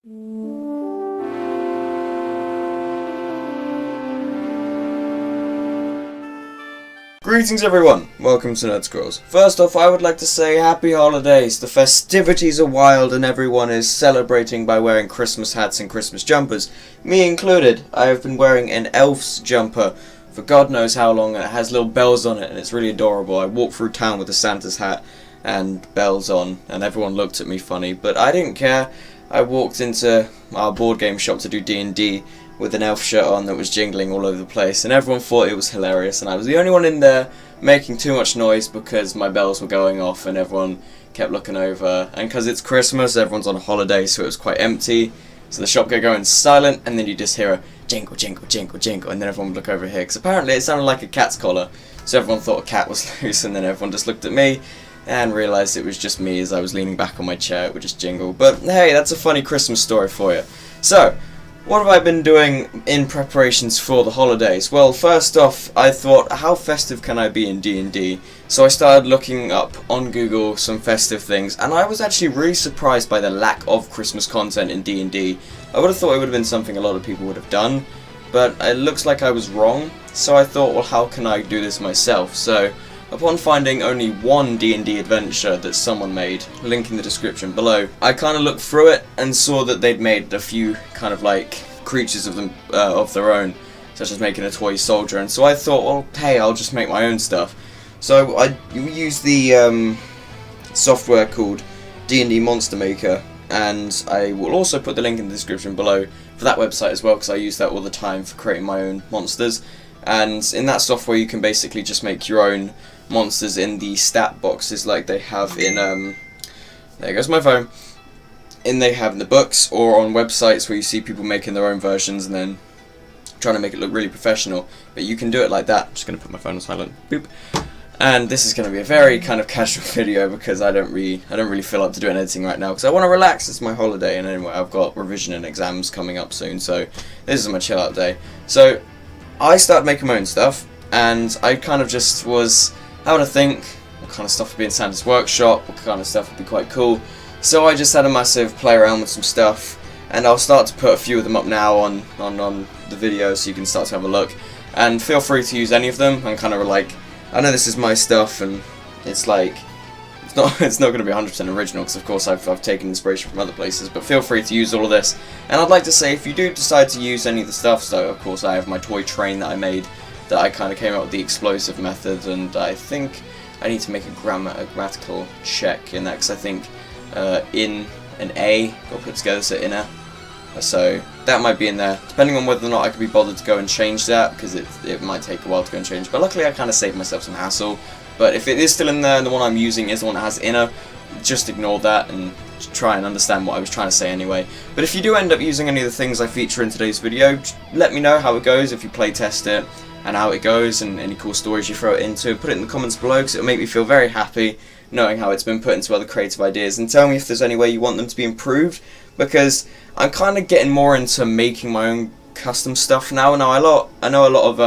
Greetings everyone, welcome to Nerd Scrolls. First off, I would like to say happy holidays. The festivities are wild and everyone is celebrating by wearing Christmas hats and Christmas jumpers. Me included. I have been wearing an elf's jumper for God knows how long, and it has little bells on it and it's really adorable. I walked through town with a Santa's hat and bells on and everyone looked at me funny, but I didn't care. I walked into our board game shop to do D&D with an elf shirt on that was jingling all over the place, and everyone thought it was hilarious, and I was the only one in there making too much noise because my bells were going off and everyone kept looking over, and because it's Christmas, everyone's on a holiday, so it was quite empty, so the shop kept going silent, and then you just hear a jingle, jingle, jingle, jingle, and then everyone would look over here, because apparently it sounded like a cat's collar, so everyone thought a cat was loose, and then everyone just looked at me and realised it was just me as I was leaning back on my chair. It would just jingle. But hey, that's a funny Christmas story for you. So, what have I been doing in preparations for the holidays? Well, first off, I thought, how festive can I be in D&D? So I started looking up on Google some festive things, and I was actually really surprised by the lack of Christmas content in D&D. I would have thought it would have been something a lot of people would have done, but it looks like I was wrong. So I thought, well, how can I do this myself? So, upon finding only one D&D adventure that someone made, link in the description below, I kind of looked through it and saw that they'd made a few kind of like creatures of their own, such as making a toy soldier, and so I thought, well, hey, I'll just make my own stuff. So I used the software called D&D Monster Maker, and I will also put the link in the description below for that website as well, because I use that all the time for creating my own monsters. And in that software you can basically just make your own monsters in the stat boxes like they have in there goes my phone, they have in the books or on websites where you see people making their own versions and then trying to make it look really professional. But you can do it like that. I'm just going to put my phone on silent. Boop. And this is going to be a very kind of casual video because I don't really feel up to doing editing right now because I want to relax. It's my holiday, and anyway I've got revision and exams coming up soon, so this is my chill out day. So I started making my own stuff, and I kind of just was having to think what kind of stuff would be in Santa's workshop, what kind of stuff would be quite cool. So I just had a massive play around with some stuff, and I'll start to put a few of them up now on the video so you can start to have a look. And feel free to use any of them. I'm kind of like, I know this is my stuff, and it's like, it's not going to be 100% original because of course I've taken inspiration from other places, but feel free to use all of this. And I'd like to say, if you do decide to use any of the stuff, so of course I have my toy train that I made, that I kind of came up with the explosive method, and I think I need to make a grammatical check in that, because I think in an A got put together, so inner, so that might be in there, depending on whether or not I could be bothered to go and change that, because it might take a while to go and change, but luckily I kind of saved myself some hassle. But if it is still in there and the one I'm using is the one that has inner, just ignore that and try and understand what I was trying to say anyway. But if you do end up using any of the things I feature in today's video, let me know how it goes if you play test it and how it goes, and any cool stories you throw it into. Put it in the comments below because it'll make me feel very happy knowing how it's been put into other creative ideas, and tell me if there's any way you want them to be improved, because I'm kind of getting more into making my own custom stuff now. Now I know a lot of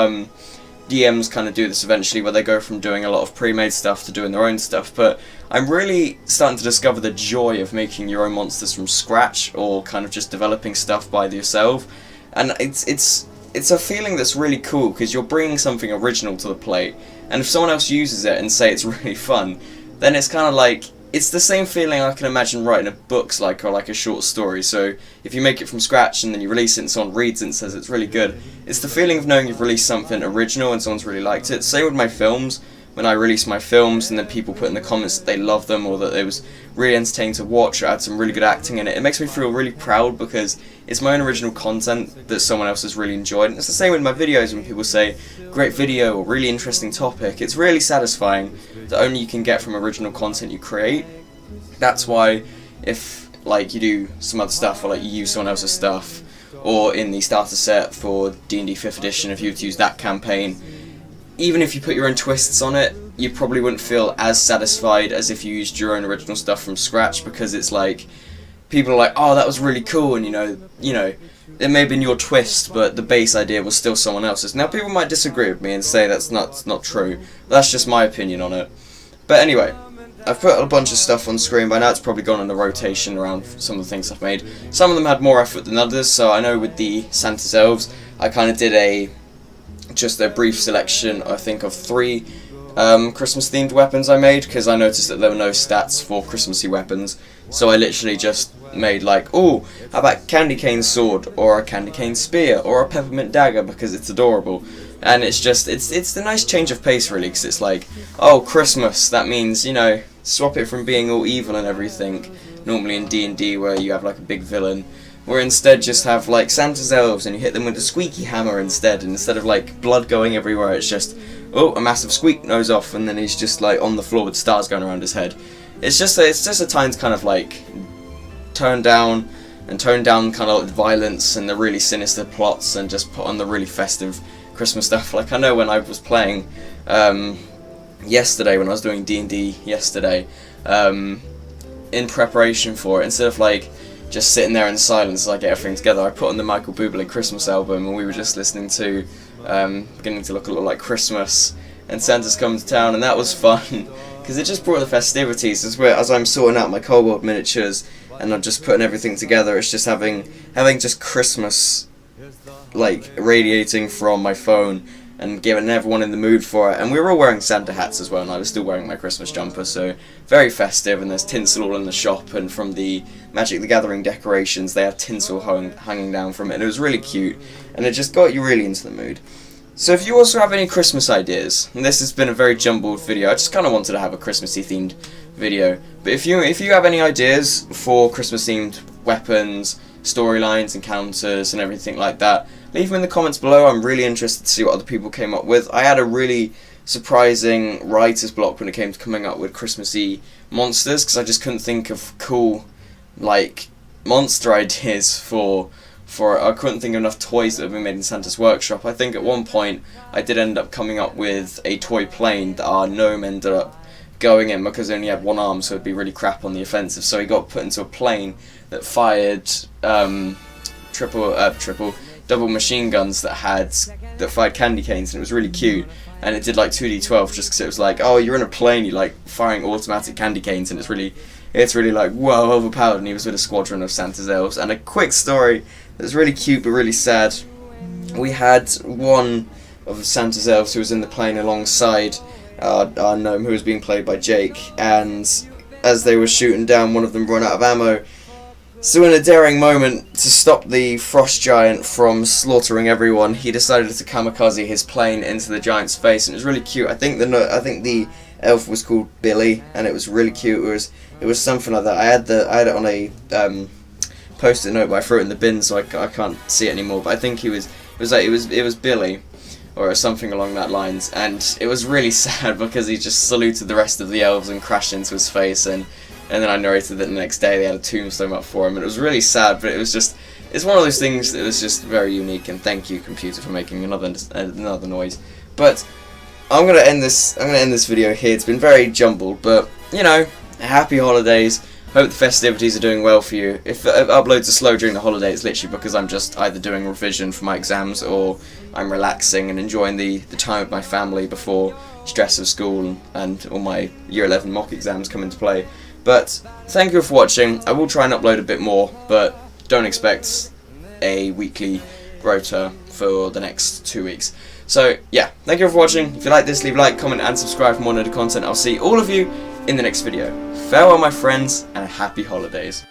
DMs kind of do this eventually, where they go from doing a lot of pre-made stuff to doing their own stuff, but I'm really starting to discover the joy of making your own monsters from scratch, or kind of just developing stuff by yourself. And it's a feeling that's really cool, because you're bringing something original to the plate, and if someone else uses it and say it's really fun, then it's kind of like, it's the same feeling I can imagine writing a book or like a short story. So if you make it from scratch and then you release it and someone reads it and says it's really good, it's the feeling of knowing you've released something original and someone's really liked it. Same with my films. When I release my films and then people put in the comments that they love them, or that it was really entertaining to watch, or had some really good acting in it, it makes me feel really proud, because it's my own original content that someone else has really enjoyed. And it's the same with my videos. When people say great video or really interesting topic, it's really satisfying that only you can get from original content you create. That's why if like you do some other stuff, or like you use someone else's stuff, or in the starter set for D&D 5th edition, if you were to use that campaign, even if you put your own twists on it, you probably wouldn't feel as satisfied as if you used your own original stuff from scratch, because it's like, people are like, oh, that was really cool, and you know, it may have been your twist, but the base idea was still someone else's. Now people might disagree with me and say that's not true. That's just my opinion on it. But anyway, I've put a bunch of stuff on screen. By now it's probably gone in a rotation around some of the things I've made. Some of them had more effort than others, so I know with the Santa's Elves, I kind of did just a brief selection, I think, of 3 Christmas-themed weapons I made, because I noticed that there were no stats for Christmassy weapons, so I literally just made like, oh, how about candy cane sword, or a candy cane spear, or a peppermint dagger, because it's adorable. And it's just, it's a nice change of pace, really, because it's like, oh, Christmas, that means, you know, swap it from being all evil and everything, normally in D&D where you have like a big villain, where instead just have like Santa's elves and you hit them with a squeaky hammer instead, and instead of like blood going everywhere, it's just, oh, a massive squeak nose off, and then he's just like on the floor with stars going around his head. It's just a time to kind of like tone down kind of like violence and the really sinister plots, and just put on the really festive Christmas stuff. Like, I know when I was playing yesterday, when I was doing D&D yesterday, in preparation for it, instead of like just sitting there in silence as I get everything together, I put on the Michael Bublé Christmas album, and we were just listening to beginning to look a lot like Christmas and Santa's Coming to Town, and that was fun because it just brought the festivities as I'm sorting out my Cold miniatures and I'm just putting everything together. It's just having just Christmas like radiating from my phone and getting everyone in the mood for it. And we were all wearing Santa hats as well, and I was still wearing my Christmas jumper, so very festive. And there's tinsel all in the shop, and from the Magic the Gathering decorations they have tinsel hanging down from it, and it was really cute, and it just got you really into the mood. So if you also have any Christmas ideas, and this has been a very jumbled video, I just kind of wanted to have a Christmassy themed video, but if you have any ideas for Christmas themed weapons, storylines, encounters and everything like that, leave them in the comments below. I'm really interested to see what other people came up with. I had a really surprising writer's block when it came to coming up with Christmassy monsters, because I just couldn't think of cool like monster ideas for I couldn't think of enough toys that have been made in Santa's workshop. I think at one point I did end up coming up with a toy plane that our gnome ended up going in because he only had one arm, so it'd be really crap on the offensive, so he got put into a plane that fired double machine guns that fired candy canes, and it was really cute, and it did like 2d12 just because it was like, oh, you're in a plane, you're like firing automatic candy canes, and it's really like, whoa, overpowered. And he was with a squadron of Santa's elves. And a quick story that's really cute but really sad, we had one of Santa's elves who was in the plane alongside our gnome, who was being played by Jake, and as they were shooting down, one of them ran out of ammo. So in a daring moment to stop the frost giant from slaughtering everyone, he decided to kamikaze his plane into the giant's face, and it was really cute. I think the elf was called Billy, and it was really cute. It was something like that. I had it on a post-it note, but I threw it in the bin, so I can't see it anymore. But I think it was Billy, or something along that lines, and it was really sad because he just saluted the rest of the elves and crashed into his face, and then I narrated that the next day they had a tombstone up for him, and it was really sad, but it's one of those things that was just very unique, and thank you, computer, for making another noise. But I'm gonna end this video here. It's been very jumbled, but you know, happy holidays. Hope the festivities are doing well for you. If uploads are slow during the holiday, it's literally because I'm just either doing revision for my exams, or I'm relaxing and enjoying the time with my family before stress of school and all my year 11 mock exams come into play. But thank you for watching. I will try and upload a bit more, but don't expect a weekly rota for the next 2 weeks. So yeah, thank you for watching. If you like this, leave a like, comment and subscribe for more nerd content. I'll see all of you in the next video. Farewell my friends, and happy holidays.